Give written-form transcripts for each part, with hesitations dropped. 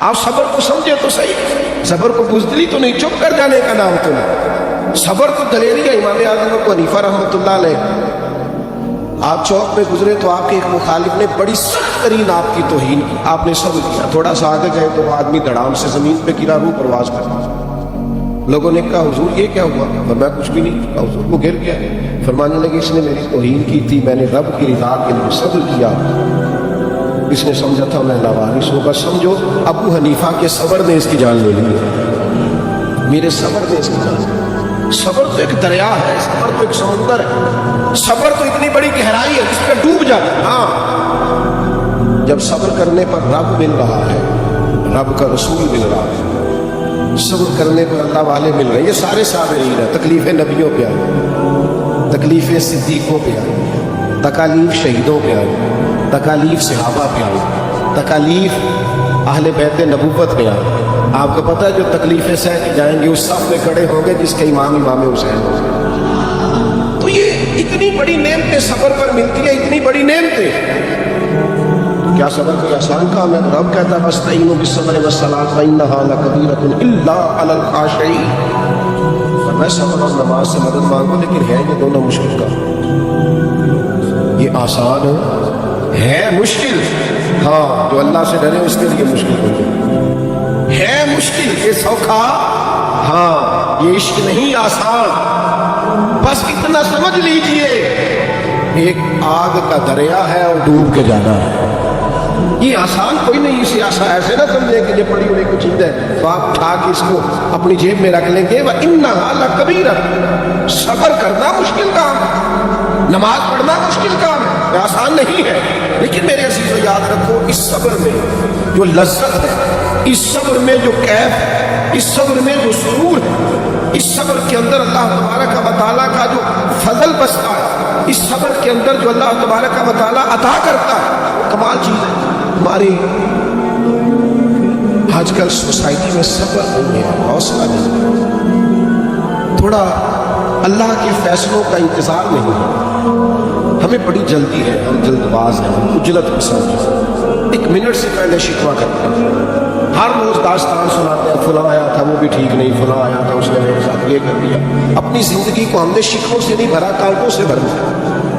آپ صبر کو سمجھے تو صحیح، صبر کو بزدلی تو نہیں، چپ کر جانے کا نام تو نہیں، صبر کو دلیری ہے۔ امام اعظم ابو حنیفہ رحمۃ اللہ علیہ، آپ چوک پہ گزرے تو آپ کے ایک مخالف نے بڑی سخت ترین آپ کی توہین کی، آپ نے صبر کیا، تھوڑا سا آگے گئے تو وہ آدمی دھڑام سے زمین پہ گرا، روح پرواز کر رہا۔ لوگوں نے کہا حضور یہ کیا ہوا؟ فرمایا کچھ بھی نہیں۔ کہا حضور وہ گر گیا۔ فرمانے لگے اس نے میری توہین کی تھی، میں نے رب کی رضا کے لیے صبر کیا، اس نے سمجھا تھا میں لاوارث ہوں۔ بس سمجھو ابو حنیفہ کے صبر نے اس کی جان لے لی، میرے صبر نے اس کی جان لی۔ صبر تو ایک دریا ہے، صبر تو ایک سمندر ہے، صبر تو اتنی بڑی گہرائی ہے جس پہ ڈوب جاتا ہے۔ ہاں جب صبر کرنے پر رب مل رہا ہے، رب کا رسول مل رہا ہے، صبر کرنے پر اللہ والے مل رہے ہیں، یہ سارے صابرین ہیں۔ تکلیفیں نبیوں پہ آئی، تکلیفیں صدیقوں پہ آئی، تکالیف شہیدوں پہ آئی، تکالیف صحابہ پہ آئی، تکالیف اہل بیت نبوت پہ آئی۔ آپ کو پتہ ہے جو تکلیفیں سہ کے جائیں گے اس صف میں کھڑے ہوں گے جس کا امام حسین ہوگا۔ تو یہ اتنی بڑی نعمتیں صبر پر ملتی ہیں، اتنی بڑی نعمتیں، کیا صبر کوئی آسان کام ہے؟ رب کہتا ہے وَاسْتَعِینُوا بِالصَّبْرِ وَالصَّلَاةِ فَإِنَّهَا لَكَبِیرَةٌ إِلَّا عَلَى الْخَاشِعِینَ۔ میں صبر اور نماز سے مدد مانگو، لیکن ہے یہ دونوں مشکل کام، یہ آسان ہے مشکل، ہاں جو اللہ سے ڈرے اس کے لیے مشکل ہے مشکل، یہ سوکھا ہاں، یہ عشق نہیں آسان۔ بس اتنا سمجھ لیجئے ایک آگ کا دریا ہے اور ڈوب کے جانا ہے، یہ آسان کوئی نہیں۔ اسے ایسے نہ سمجھے کہ یہ پڑی ہوئی کوئی چیز ہے تو آپ اٹھا کے اس کو اپنی جیب میں رکھ لیں گے۔ وَإِنَّهَا لَكَبِیرَةٌ، صبر کرنا مشکل کام ہے، نماز پڑھنا مشکل کام ہے، آسان نہیں ہے، لیکن میرے عزیزو یاد رکھو اس صبر میں جو لذت ہے، اس صبر میں جو کیف ہے، اس صبر میں جو سرور ہے، اس صبر کے اندر اللہ تبارک و تعالیٰ کا جو فضل بستا ہے، اس صبر کے اندر جو اللہ تبارک و تعالیٰ عطا کرتا ہے، وہ کمال چیز ہے۔ ہماری آج کل سوسائٹی میں صبر نہیں ہے، حوصلہ نہیں ہے، تھوڑا اللہ کے فیصلوں کا انتظار نہیں ہے، ہمیں بڑی جلدی ہے، ہم جلد باز ہیں، ہم عجلت پسند ہیں، ایک منٹ سے پہلے شکوہ کرتے ہیں، ہر روز داستان سناتے ہیں، فلاں آیا تھا وہ بھی ٹھیک نہیں، فلاں آیا تھا اس نے میرے ساتھ یہ کر دیا۔ اپنی زندگی کو ہم نے شکووں سے نہیں بھرا، کانٹوں سے بھر دیا،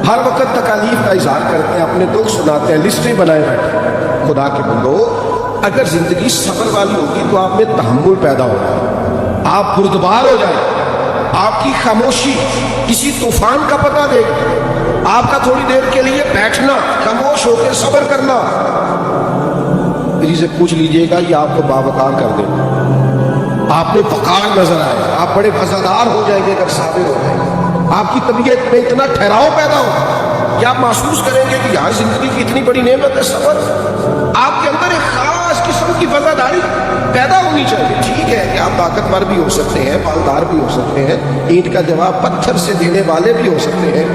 ہر وقت تکالیف کا اظہار کرتے ہیں، اپنے دکھ سناتے ہیں، لسٹیں بنائے بیٹھے ہیں۔ خدا کے بندو اگر زندگی صبر والی ہوگی تو آپ میں تحمل پیدا ہوگا، آپ بردبار ہو جائیں، آپ کی خاموشی کسی طوفان کا پتہ دے گی، آپ کا تھوڑی دیر کے لیے بیٹھنا، خاموش ہو کے صبر کرنا، کسی سے پوچھ لیجئے گا یہ آپ کو باوقار کر دے گا، آپ میں وقار نظر آئے گا، آپ بڑے وفادار ہو جائیں گے اگر صابر ہو جائیں گے، آپ کی طبیعت میں اتنا ٹھہراؤ پیدا ہوگا کہ آپ محسوس کریں گے کہ یار زندگی کی اتنی بڑی نعمت ہے صبر۔ آپ کے اندر ایک خاص قسم کی وفاداری پیدا ہونی چاہیے۔ ٹھیک ہے کہ آپ طاقتور بھی ہو سکتے ہیں، مالدار بھی ہو سکتے ہیں، اینٹ کا جواب پتھر سے دینے والے بھی ہو سکتے ہیں،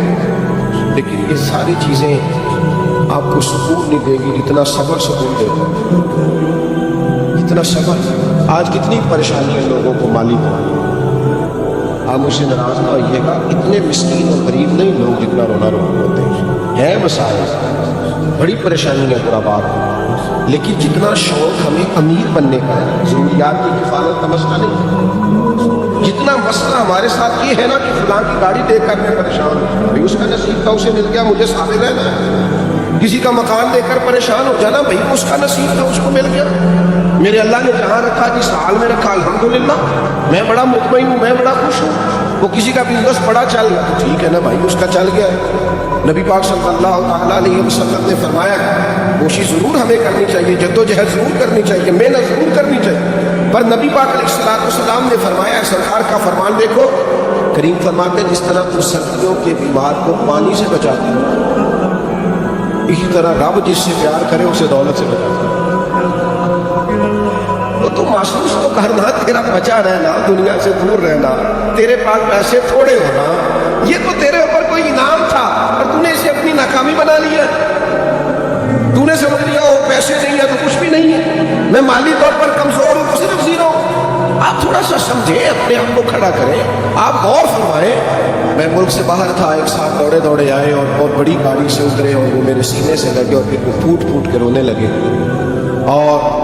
لیکن یہ ساری چیزیں آپ کو سکون نہیں دے گی جتنا صبر سکون دے گا، اتنا صبر۔ آج کتنی پریشانی ہے لوگوں کو مالی طور، آپ مجھ سے ناراض نہ ہوئیے گا، اتنے مسکین اور غریب نہیں لوگ جتنا رونا ہوتے ہیں مسائل، بڑی پریشانی ہے برا بات، لیکن جتنا شوق ہمیں امیر بننے کا ہے، ضروریات کی کفالت کا مسئلہ نہیں، جتنا مسئلہ ہمارے ساتھ یہ ہے نا کہ فلاں کی گاڑی دیکھ کر میں پریشان ہوں، بھائی اس کا نصیب تھا اسے مل گیا، مجھے صابر رہنا ہے، کسی کا مکان دیکھ کر پریشان ہو جانا، بھائی اس کا نصیب تھا اس کو مل گیا، میرے اللہ نے جہاں رکھا جس حال میں رکھا الحمدللہ، میں بڑا مطمئن ہوں، میں بڑا خوش ہوں۔ وہ کسی کا بزنس بڑا چل گیا تو ٹھیک ہے نا بھائی، اس کا چل گیا ہے۔ نبی پاک صلی اللہ تعالیٰ علیہ وسلم نے فرمایا کوشش ضرور ہمیں کرنی چاہیے، جدوجہد ضرور کرنی چاہیے، محنت ضرور کرنی چاہیے، پر نبی پاک علیہ السلام نے فرمایا، سرکار کا فرمان دیکھو، کریم فرماتے ہیں جس طرح تم سردیوں کے بیمار کو پانی سے بچاتے ہو، اسی طرح رب جس سے پیار کرے اسے دولت سے بچاتا ہے۔ تو محسوس تو کرنا تیرا بچا رہنا، دنیا سے دور رہنا، تیرے پاس پیسے تھوڑے ہونا، یہ تو تیرے اوپر کوئی انعام تھا اور تو نے اسے اپنی ناکامی بنا لیا، تو نے سمجھ لیا وہ پیسے نہیں ہے تو کچھ بھی نہیں ہے، میں مالی طور پر کمزور ہوں تو صرف زیرو۔ آپ تھوڑا سا سمجھیں، اپنے آپ کو کھڑا کریں، آپ غور فرمائیں۔ میں ملک سے باہر تھا، ایک ساتھ دوڑے دوڑے آئے اور بہت بڑی گاڑی سے اترے اور وہ میرے سینے سے لگے اور پھر وہ پھوٹ پھوٹ کے رونے لگے، اور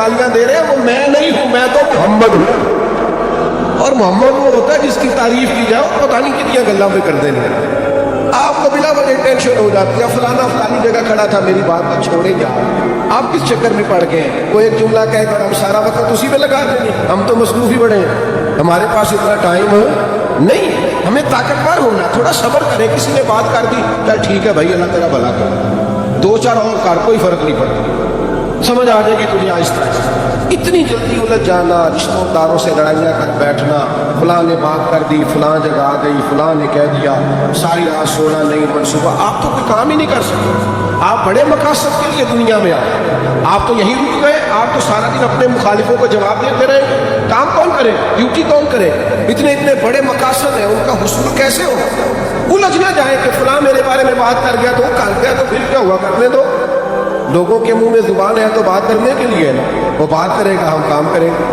گالیاں دے رہے ہیں وہ میں نہیں ہوں, میں تو محمد ہوں. اور محمد وہ ہوتا ہے جس کی تعریف کی جائے پتہ نہیں کتنی گلاں پہ کر دینے. آپ کو بلا وجہ ٹینشن ہو جاتی ہے, فلانا فلانی جگہ کھڑا تھا, میری بات کو چھوڑیں گے آپ کس چکر میں پڑ گئے ہیں. وہ ایک جملہ کہہ کر ہم سارا وقت اسی پہ لگا دیں گے, ہم تو مصروف ہی بڑے ہیں, ہمارے پاس اتنا ٹائم نہیں. ہمیں طاقتور ہونا, تھوڑا صبر کریں. کسی نے بات کر دی چل ٹھیک ہے بھائی اللہ تیرا بھلا کر, دو چار اور کر, کوئی فرق نہیں پڑتا, سمجھ آ جائے گی تجھے آہستہ آہستہ. اتنی جلدی الجھ جانا, رشتوں داروں سے لڑائیاں کر بیٹھنا, فلاں نے بات کر دی, فلاں جگہ آ گئی, فلاں نے کہہ دیا, ساری رات سونا نہیں, منصوبہ. آپ تو کوئی کام ہی نہیں کر سکتے. آپ بڑے مقاصد کے لیے دنیا میں آئے, آپ تو یہی رک گئے. آپ تو سارا دن اپنے مخالفوں کو جواب دیتے رہے. کام کون کرے, ڈیوٹی کون کرے؟ اتنے اتنے بڑے مقاصد ہیں, ان کا حصول کیسے ہو؟ الجھ نہ جائیں کہ فلاں میرے بارے میں بات کر گیا تو وہ کر گیا, تو پھر کیا ہوا, کرنے دو. لوگوں کے منہ میں زبان ہے تو بات کرنے کے لیے نا, وہ بات کرے گا, ہم کام کریں گے.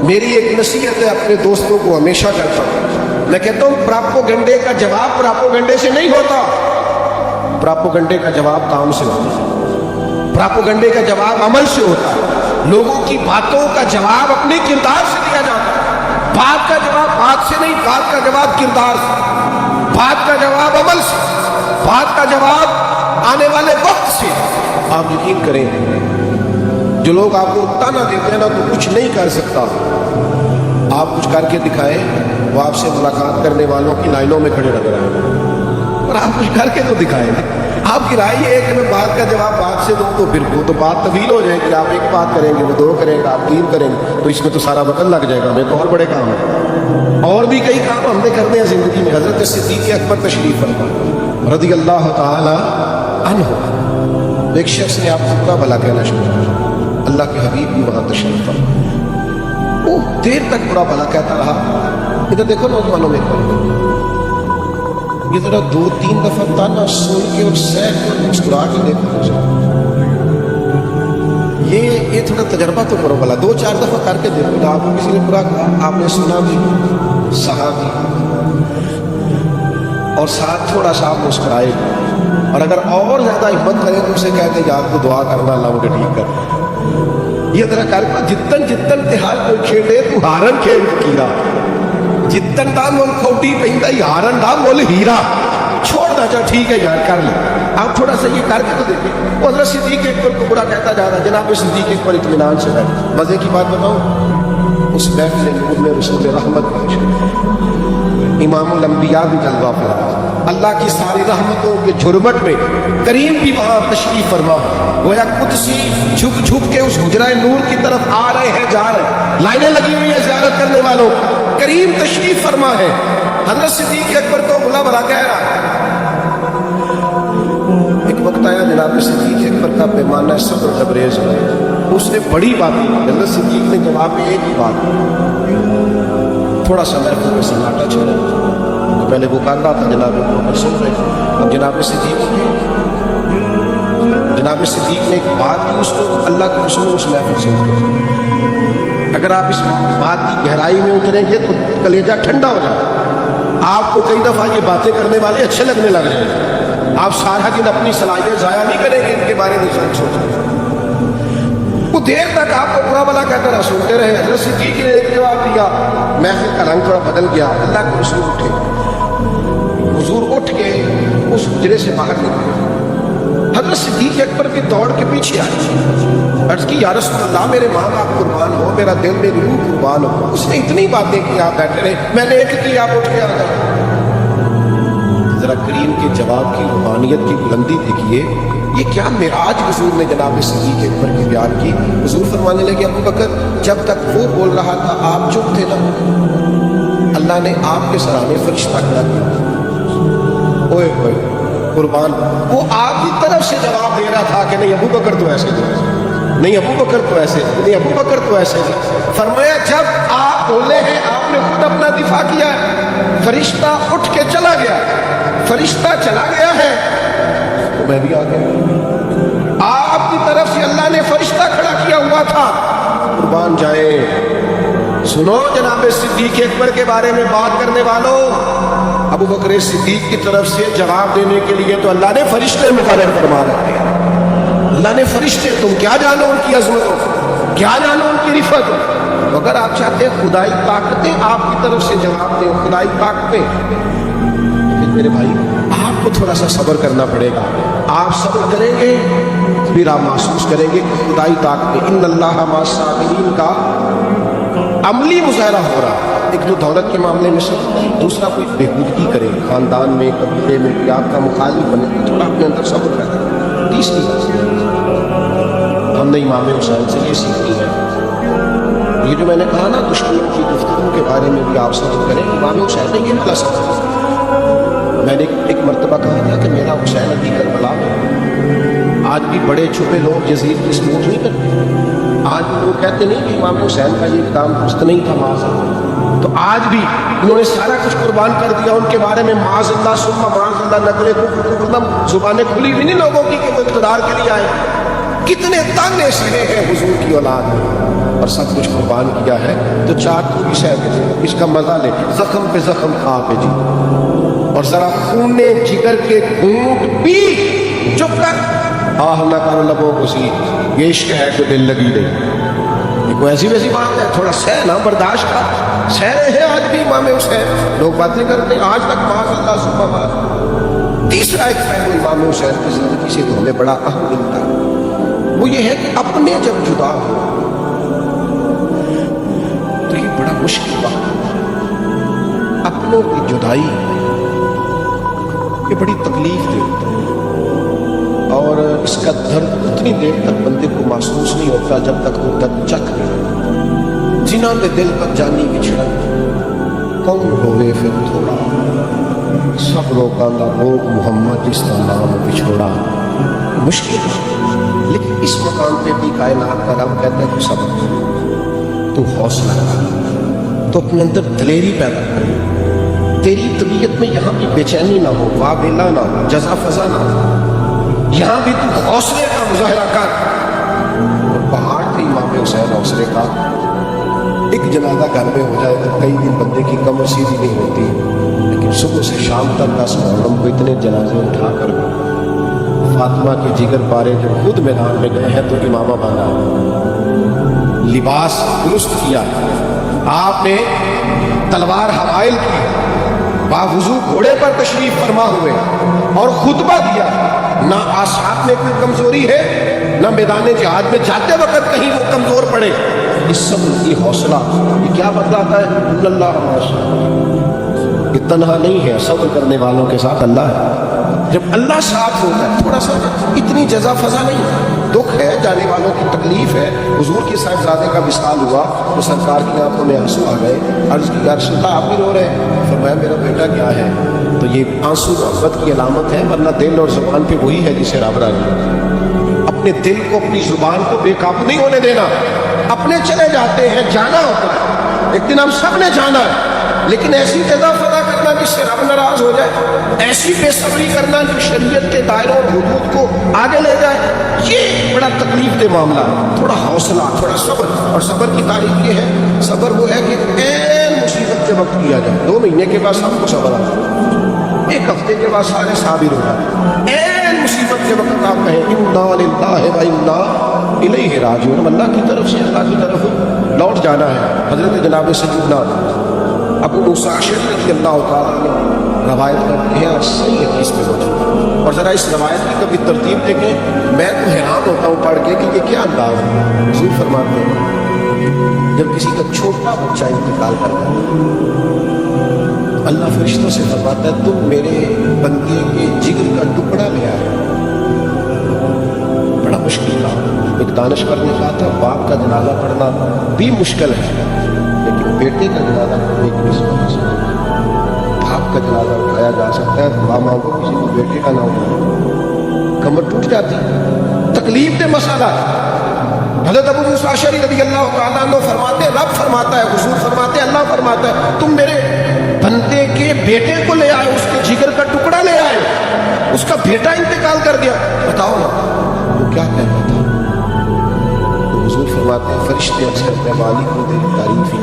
میری ایک نصیحت ہے اپنے دوستوں کو ہمیشہ کرتا ہوں, میں کہتا ہوں پراپوگنڈے کا جواب پراپوگنڈے سے نہیں ہوتا, پراپوگنڈے کا جواب کام سے ہوتا ہے, پراپوگنڈے کا جواب عمل سے ہوتا ہے. لوگوں کی باتوں کا جواب اپنے کردار سے دیا جاتا ہے. بات کا جواب بات سے نہیں, بات کا جواب کردار سے, بات کا جواب عمل سے, بات کا جواب آنے والے وقت سے. آپ یقین کریں, جو لوگ آپ کو تانا دیتے ہیں نا تو کچھ نہیں کر سکتا, آپ کچھ کر کے دکھائیں, وہ آپ سے ملاقات کرنے والوں کی لائنوں میں کھڑے نظر آئیں, اور آپ کچھ کر کے تو دکھائیں. آپ کی رائے یہ ہے کہ میں بات کا جواب بات سے دوں تو پھر وہ تو بات طویل ہو جائے گی. آپ ایک بات کریں گے, وہ دو کریں گے, آپ تین کریں گے, تو اس میں تو سارا وقت لگ جائے گا. ہمیں تو اور بڑے کام ہیں, اور بھی کئی کام ہم نے کرنے ہیں زندگی میں. حضرت صدیق اکبر تشریف فرما رضی اللہ تعالی عنہ, ایک شخص نے آپ کو برا بھلا کہنا شروع کیا. اللہ کے حبیب بھی وہاں تشریف فرما, وہ دیر تک برا بھلا کہتا رہا. ادھر دیکھو نوجوانوں میں, یہ ذرا دو تین دفعہ تانا سن کے اور سہ کے مسکرا کے دیکھو. یہ تھوڑا تجربہ تو کرو بھلا, دو چار دفعہ کر کے دیکھو. آپ کو کسی نے برا کہا, آپ نے سنا بھی, سہا بھی, اور ساتھ تھوڑا سا آپ مسکرائے بھی. اور اگر اور زیادہ ہمت کرے تو اسے کہتے ہیں کہ آپ کو دعا کرنا اللہ مجھے ٹھیک کر. یہ ذرا کر جتن جتن تہار کوئی کھیلے تو ہارن کھیل کیڑا, جتن دا مول کھوٹی پہندا ہی ہارن دا مول ہیرا. چھوڑ دا, چل ٹھیک ہے یار کر لیں. آپ تھوڑا سا یہ کر کے تو دیکھیں. وہ حضرت صدیق اکبر کو برا کہتا جا رہا ہے. جناب صدیق اکبر اطمینان سے بیٹھے. مزے کی بات بتاؤں, اس محفل نور میں رسول رحمت امام الانبیاء بھی جلوہ فرما, اللہ کی ساری رحمتوں کے جھرمٹ میں کریم بھی وہاں تشریف فرما. گویا قدسی جھک جھک کے اس حجرہ نور کی طرف آ رہے ہیں, جا رہے ہیں, لائنیں لگی ہوئی ہیں زیارت کرنے والوں. کریم تشریف فرما ہے. حضرت صدیق اکبر کو بلا بلا کہہ رہا ہے. ایک وقت آیا جناب صدیق اکبر کا پیمانہ صبر تبریز ہوا, اس نے بڑی باتیں کی. حضرت صدیق نے جواب میں ایک ہی بات, تھوڑا سا میرے کو سناٹا چھوڑا. پہلے وہ کر رہا تھا, جناب کو سن رہے تھے. اب جناب صدیق نے ایک بات کی, اس کو اللہ کے رسول اس محفل سے اترے. اگر آپ اس بات کی گہرائی میں اتریں گے تو کلیجہ ٹھنڈا ہو جائے. آپ کو کئی دفعہ یہ باتیں کرنے والے اچھے لگنے لگ رہے ہیں. آپ سارا دن اپنی صلاحیت ضائع نہیں کریں گے ان کے بارے میں سوچیں. وہ دیر تک آپ کو برا بلا کہتا رہا, سنتے رہے. حضرت صدیق نے ایک جواب دیا, محفل کا رنگ تھوڑا بدل گیا. اللہ کے رسول اٹھے, حضور اٹھ کے اس حجرے سے باہر نکلے. حضرت صدیق اکبر کی دوڑ کے پیچھے آئی, عرض کی یا رسول اللہ میرے ماں باپ قربان ہو, میرا دل میری روح قربان ہو. اس نے اتنی باتیں کی, آپ بیٹھے رہے, میں نے ایک کی, آپ اٹھ کے آ گئے. ذرا کریم کے جواب کی روحانیت کی بلندی دیکھیے. یہ کیا معراج حضور نے جناب صدیق اکبر کی بیان کی. حضور فرمانے لگے ابو بکر جب تک وہ بول رہا تھا آپ چپ تھے نا, اللہ نے آپ کے سرانے فرشتہ کھڑا کیا. اوئے ہوئے قربان, وہ آپ کی طرف سے جواب دے رہا تھا کہ نہیں ابو بکر تو ایسے تھے, نہیں ابو بکر تو ایسے, نہیں ابو بکر تو ایسے تھے. فرمایا جب آپ بولے ہیں آپ نے خود اپنا دفاع کیا ہے. فرشتہ اٹھ کے چلا گیا, فرشتہ چلا گیا ہے تو میں بھی آ گیا. آپ کی طرف سے اللہ نے فرشتہ کھڑا کیا ہوا تھا. قربان جائے, سنو جناب صدیق اکبر کے بارے میں بات کرنے والوں, ابو بکر صدیق کی طرف سے جواب دینے کے لیے تو اللہ نے فرشتے مقرر فرما رکھے. اللہ نے فرشتے, تم کیا جانو ان کی عظمتوں. کیا جانو ان کی رفت ہو. تو اگر آپ چاہتے ہیں خدائی طاقتیں آپ کی طرف سے جواب دیں, خدائی طاقتیں, پھر میرے بھائی آپ کو تھوڑا سا صبر کرنا پڑے گا. آپ صبر کریں گے پھر آپ محسوس کریں گے کہ خدائی طاقتیں, ان اللہ مع الصابرین کا عملی مظاہرہ ہو رہا ہے. ایک تو دولت کے معاملے میں صبر, دوسرا کوئی بےحودگی کرے خاندان میں, قبیلے میں, کہ آپ کا مخالف بنے, تھوڑا اپنے اندر صبر کریں. تیسری بات ہم نے امام حسین سے یہ سیکھی ہے, یہ جو میں نے کہا نا دشمنوں کی گفتگو کے بارے میں بھی آپ صبر کریں, امام حسین نے یہ بلا سکتا. میں نے ایک مرتبہ کہا تھا کہ میرا حسین ابھی کربلا میں. آج بھی بڑے چھپے لوگ یزید کی سپورٹ نہیں کرتے. آج بھی لوگ کہتے نہیں کہ امام حسین کا یہ کام درست نہیں تھا, معاذ اللہ. تو آج بھی انہوں نے سارا کچھ قربان کر دیا, ان کے بارے میں معاذ اللہ ثم معاذ اللہ نقل کفر, زبانیں کھلی ہوئی نہیں لوگوں کی کہ وہ اقتدار کے لیے آئے. کتنے تانے سہے ہیں حضور کی اولاد میں اور سب کچھ قربان کیا ہے. تو چاک تو بھی سہ دے, اس کا مزہ لے, زخم پہ زخم کھا پہ جی, اور ذرا خون جگر کے گھونٹ پی, چپ کر, آہ نہ کر لبوں کو سی, یہ عشق ہے کہ دل لگی نہیں. یہ کوئی ایسی ویسی بات ہے, تھوڑا سہ نہ, برداشت کر. سہ رہے ہیں آج بھی امام حسین, لوگ باتیں کرتے ہیں آج تک معاذ اللہ ثم معاذ. تیسرا ایک پہلو امام حسین کی زندگی سے جو ہمیں بڑا اہم ملتا ہے وہ یہ ہے کہ اپنے جب جدا ہو تو یہ بڑا مشکل بات ہے. اپنوں کی جدائی یہ بڑی تکلیف دیتی ہے, اور اس کا درد اتنی دیر تک بندے کو محسوس نہیں ہوتا جب تک وہ درد چکھ نہیں. جنہاں پہ دل پر جانی بچھڑا, کون ہوئے پھر تھوڑا, سب لوگوں کا روگ محمد جس کا نام بچھوڑا. مشکل ہے, لیکن اس مقام پہ بھی کائنات کا رب کہتا ہے تو صبر, تو حوصلہ کر, تو اپنے اندر دلیری پیدا کر, تیری طبیعت میں یہاں بھی بے چینی نہ ہو, واویلا نہ ہو, جزا فضا نہ ہو, یہاں بھی تو حوصلے کا مظاہرہ کر. اور پہاڑ تھے امام حسین حوصلے کا. ایک جنازہ گھر میں ہو جائے تو کئی دن بندے کی کمر سیدھی نہیں ہوتی, لیکن صبح سے شام تک 10 محرم کو اتنے جنازے اٹھا کر فاطمہ کے جگر پارے جو خود میدان میں گئے ہیں تو امامہ باندھا, لباس درست کیا, آپ نے تلوار حوائل کی, باوضو گھوڑے پر تشریف فرما ہوئے اور خطبہ دیا. نہ اصحاب میں کوئی کمزوری ہے, نہ میدان جہاد میں جاتے وقت کہیں وہ کمزور پڑے. اس سب کی حوصلہ یہ کیا بتلاتا ہے, اللہ یہ تنہا نہیں ہے, صبر کرنے والوں کے ساتھ اللہ ہے. جب اللہ ساتھ ہوتا ہے تھوڑا سا اتنی جزا فضا نہیں, دکھ ہے, جانے والوں کی تکلیف ہے. حضور کے صاحبزادے کا وصال ہوا تو سرکار کی آنکھوں میں آنسو آ گئے. عرض کی یا رسول اللہ آپ بھی رو رہے ہیں؟ فرمایا میرا بیٹا کیا ہے, تو یہ آنسو محبت کی علامت ہے, ورنہ دل اور زبان پہ وہی ہے جسے رب راضی. اپنے دل کو اپنی زبان کو بے قابو نہیں ہونے دینا. اپنے چلے جاتے ہیں, جانا ہوتا ہے, ایک دن ہم سب نے جانا ہے, لیکن ایسی جزا فضا کرنا جس سے رب ناراض ہو جائے, ایسی بے صبری کرنا جو شریعت کے دائروں اور حدود کو آگے لے جائے, یہ بڑا تکلیف دہ معاملہ ہے. تھوڑا حوصلہ, تھوڑا صبر. اور صبر کی تعریف یہ ہے, صبر وہ ہے کہ عین مصیبت کے وقت کیا جائے. 2 مہینے کے بعد سب کو صبر آ جائے, 1 ہفتے کے بعد سارے صابر ہو جائے. عین مصیبت کے وقت آپ کہیں انا للہ و انا الیہ راجعون, اللہ کی طرف سے اللہ کی طرف لوٹ جانا ہے. حضرت جناب سیدنا ابو موسیٰ اشعری رضی اللہ تعالیٰ نے روایت کرتے ہیں اور صحیح حدیث میں موجود. اور ذرا اس روایت کی کبھی ترتیب دیکھیں, میں تو حیران ہوتا ہوں پڑھ کے کہ یہ کیا انداز ہے. حضور فرماتے ہیں جب کسی کا چھوٹا بچہ انتقال کرتا ہے اللہ فرشتوں سے فرماتا ہے تم میرے بندے کے جگر کا ٹکڑا لے آئے. بڑا مشکل کام. ایک دانشور نے کہا تھا باپ کا جنازہ پڑھنا بھی مشکل ہے, لیکن بیٹے کا جنازہ پڑھنے کی نسبت سے باپ کا جنازہ اٹھایا جا سکتا ہے. ماں کو کسی کو بیٹے کا نہ اٹھایا, کمر ٹوٹ جاتی, تکلیف دہ مسئلہ. حضرت ابو موسیٰ اشعری رضی اللہ تعالیٰ عنہ فرماتے, رب فرماتا ہے, حضور فرماتے, اللہ فرماتا ہے تم میرے بندے کے بیٹے کو لے آئے, اس کے جگر کا ٹکڑا لے آئے, اس کا بیٹا انتقال کر دیا. بتاؤ نا وہ کیا کہتا تھا. حضور فرماتے ہیں فرشتے اکثر اپنے مالک کو تیری تعریف ہی,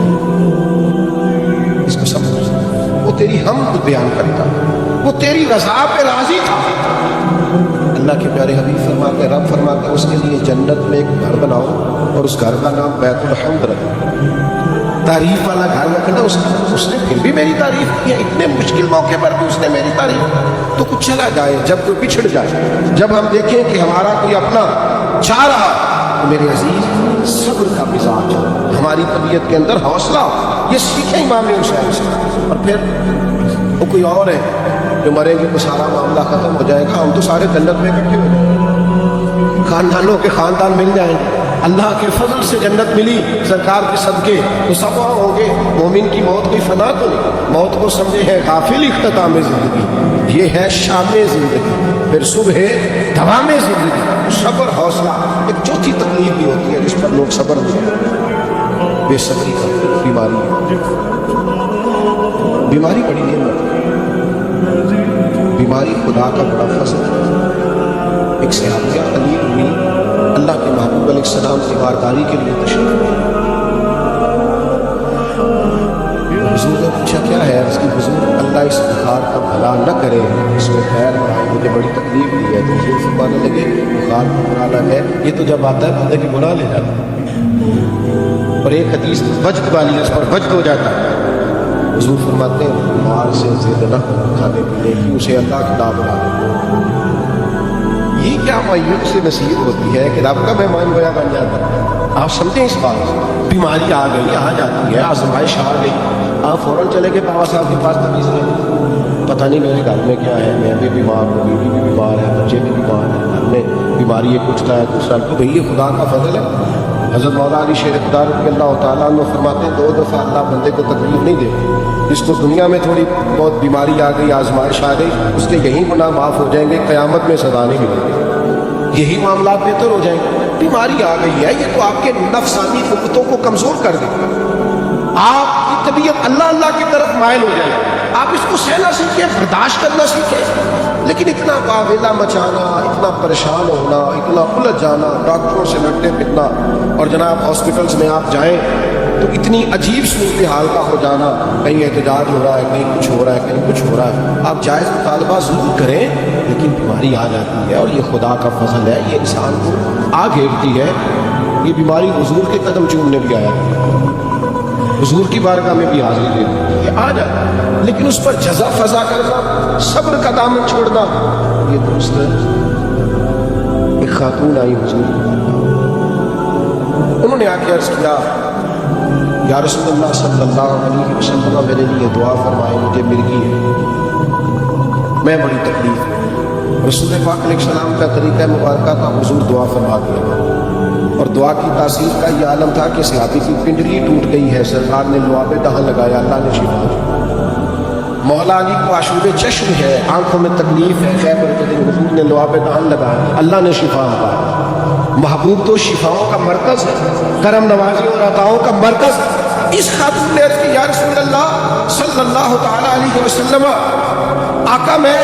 اس کو سمجھ, وہ تیری حمد بیان کرتا, وہ تیری رضا پہ راضی تھا. اللہ کے پیارے حبیب فرماتے ہیں، رب فرماتے ہیں اس کے لیے جنت میں ایک گھر بناؤ اور اس گھر کا نام بیت الحمد رکھو، تعریف والا گھر رکھنا۔ اس نے پھر بھی میری تعریف کی ہے، اتنے مشکل موقع پر بھی اس نے میری تعریف کی۔ تو کچھ چلا جائے، جب کوئی بچھڑ جائے، جب ہم دیکھیں کہ ہمارا کوئی اپنا جا رہا، تو میرے عزیز صبر کا مزاج ہماری طبیعت کے اندر حوصلہ، یہ سیکھیں امام حسین سے۔ اور پھر وہ کوئی اور ہے جو مریں گے تو سارا معاملہ ختم ہو جائے گا، ہم تو سارے جنت میں اکٹھے ہو جائیں گے، خاندانوں کے خاندان مل جائیں گے، اللہ کے فضل سے جنت ملی سرکار کے صدقے، تو سب وہاں ہوں گے۔ مومن کی موت کوئی فنا تو نہیں، موت کو سمجھے ہے غافل اختتام زندگی، یہ ہے شام زندگی، پھر صبح دوام زندگی۔ صبر حوصلہ ایک چوتھی تکلیف بھی ہوتی ہے جس پر لوگ صبر نہیں کرتے، بے صبری کا بیماری۔ بیماری بڑی نعمت ہے، بیماری خدا کا بڑا فضل ہے۔ ایک صحابیہ خلیل ہوئی، اللہ کے محبوب علیہ السلام کی بارداری کے لیے تشریف، حضور نے پوچھا کیا ہے؟ اس کی حضور اللہ اس بخار کا بھلا نہ کرے، اس میں خیر نہ آئے، مجھے بڑی تکلیف دی ہے۔ تو حضور فرمانے لگے بخار کا برا لگ ہے، یہ تو جب آتا ہے بندے کی گناہ لے جاتا ہے، اور ایک حدیث وجد والی ہے، اس پر وجد ہو جاتا ہے۔ حضور فرماتے ہیں بیمار سے ضد نہ کھانے پینے کی، اسے اللہ کھلا بنا دے۔ یہ کیا معیوب سے نصیب ہوتی ہے کہ رب کا مہمان گویا بن جاتا ہے۔ آپ سمجھیں اس بات، بیماری آ گئی، آ جاتی ہے، آزمائش آ گئی، آپ فوراً چلے گئے بابا صاحب کے پاس تمیز لیں، پتہ نہیں میرے گھر میں کیا ہے، میں بھی بیمار ہوں، بیوی بھی بیمار ہے، بچے بھی بیمار ہیں، گھر میں بیماری ایک اٹھتا ہے دوسرا، تو بھئی یہ خدا کا فضل ہے۔ حضرت مولا علی شیر خدا رضی اللہ تعالیٰ عنہ فرماتے ہیں 2 دفعہ اللہ بندے کو تکلیف نہیں دیتے، جس کو دنیا میں تھوڑی بہت بیماری آ گئی، آزمائش آ گئی، اس کے یہی گناہ معاف ہو جائیں گے، قیامت میں سزا نہیں ملے گی، یہی معاملات بہتر ہو جائیں گے۔ بیماری آ گئی ہے، یہ تو آپ کے نفسانی قوتوں کو کمزور کر دے، آپ کی طبیعت اللہ اللہ کی طرف مائل ہو جائے، آپ اس کو سہنا سیکھیں، برداشت کرنا سیکھیں۔ لیکن اتنا واویلا مچانا، اتنا پریشان ہونا، اتنا الجھ جانا، ڈاکٹروں سے لڑتے پھرنا، اور جناب ہاسپٹلس میں آپ جائیں تو اتنی عجیب صورتحال کا ہو جانا، کہیں احتجاج ہو رہا ہے، کہیں کچھ ہو رہا ہے، کہیں کچھ ہو رہا ہے۔ آپ جائز مطالبہ ضرور کریں، لیکن بیماری آ جاتی ہے، اور یہ خدا کا فضل ہے، یہ انسان کو آ گھیرتی ہے۔ یہ بیماری حضور کے قدم چومنے بھی آیا، حضور کی بارگاہ میں بھی حاضری دیتی ہے، یہ آ جاتا ہے، لیکن اس پر جزا فضا کرنا، صبر کا دامن چھوڑنا، یہ درست ہے۔ ایک خاتون آئی حضور، انہوں نے آ کے عرض کیا یا رسول اللہ صلی اللہ علیہ وسلم میرے لیے دعا فرمائے، مجھے مرگی ہے، میں بڑی تکلیف ہے۔ رسول پاک علیہ السلام کا طریقہ مبارکہ تھا، حضور دعا فرما دیا، اور دعا کی تاثیر کا یہ عالم تھا کہ صحابی کی پنڈلی ٹوٹ گئی ہے، سرکار نے لعاب دہن لگایا، اللہ نے شفا دی۔ مولا علی کو آشوب چشم ہے، آنکھوں میں تکلیف ہے، خیبر کے دن حضور نے لعاب دہن لگایا، اللہ نے شفا دی۔ محبوب تو شفاؤں کا مرکز ہے، کرم نوازی اور عطاؤں کا مرکز۔ اس خاتون نے عرض کی یا رسول اللہ صلی اللہ تعالیٰ علیہ وسلم، آقا میں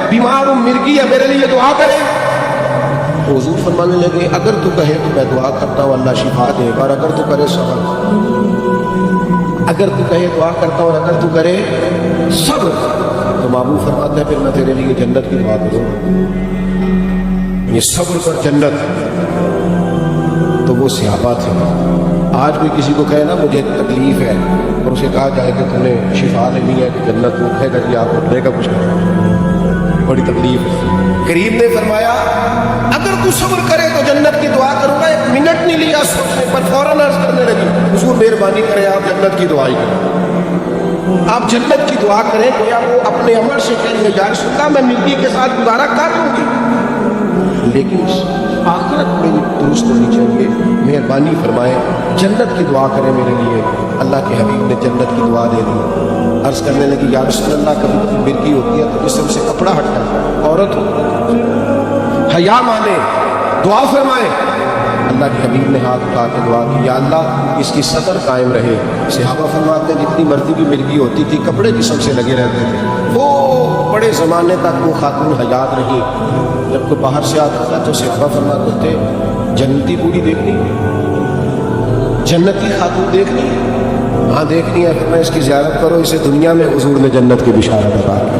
بیمار ہوں، مرگی ہے، میرے لیے دعا کریں۔ حضور فرمانے لگے اگر تو کہے تو میں دعا کرتا ہوں اللہ شفا دے گا، اور اگر تو کرے صبر، اگر تو کہے دعا کرتا ہوں، اور اگر تو کرے صبر، تو محبوب فرماتا ہے پھر میں تیرے لیے جنت کی دعا کروں۔ یہ صبر پر جنت، تو وہ صحابہ تھے۔ آج کوئی کسی کو کہے نا مجھے تکلیف ہے، اور اسے کہا جائے کہ تم نے شفا لینی ہے کہ جنت میں، کہے گا جی آپ اٹھنے کا کچھ کریں، بڑی تکلیف ہے۔ کریم نے فرمایا اگر تو صبر کرے تو جنت کی دعا کروں گا۔ 1 منٹ نہیں لیا سوچنے پر، فوراً عرض کرنے لگی حضور مہربانی کریں آپ جنت کی دعائی کریں، آپ جنت کی دعا کریں۔ گویا وہ اپنے عمل سے کہیں گے یا رسول اللہ میں مرگی کے ساتھ گزارا کر لوں گی، لیکن آخرت میری درست ہونی چاہیے، مہربانی فرمائیں جنت کی دعا کریں میرے لیے۔ اللہ کے حبیب نے جنت کی دعا دے دی۔ عرض کرنے لگی یا رسول اللہ کبھی کبھی مرگی ہوتی ہے تو جسم سے کپڑا ہٹتا ہے، عورت ہو، حیا مانے، دعا فرمائیں۔ اللہ کے حبیب نے ہاتھ اٹھا کے دعا کی یا اللہ اس کی صدر قائم رہے۔ صحابہ فرماتے ہیں جتنی مرضی کی مرگی ہوتی تھی کپڑے جسم سے لگے رہتے تھے، وہ بڑے زمانے تک وہ خاتون حیات رہی۔ جب کوئی باہر سے آتا تھا تو صحابہ فرماتے تھے جنتی بوڑھی دیکھنی، جنتی خاتون دیکھنی، ہاں دیکھنی ہے، پھر میں اس کی زیارت کرو، اسے دنیا میں حضور نے جنت کی بشارت عطا کی۔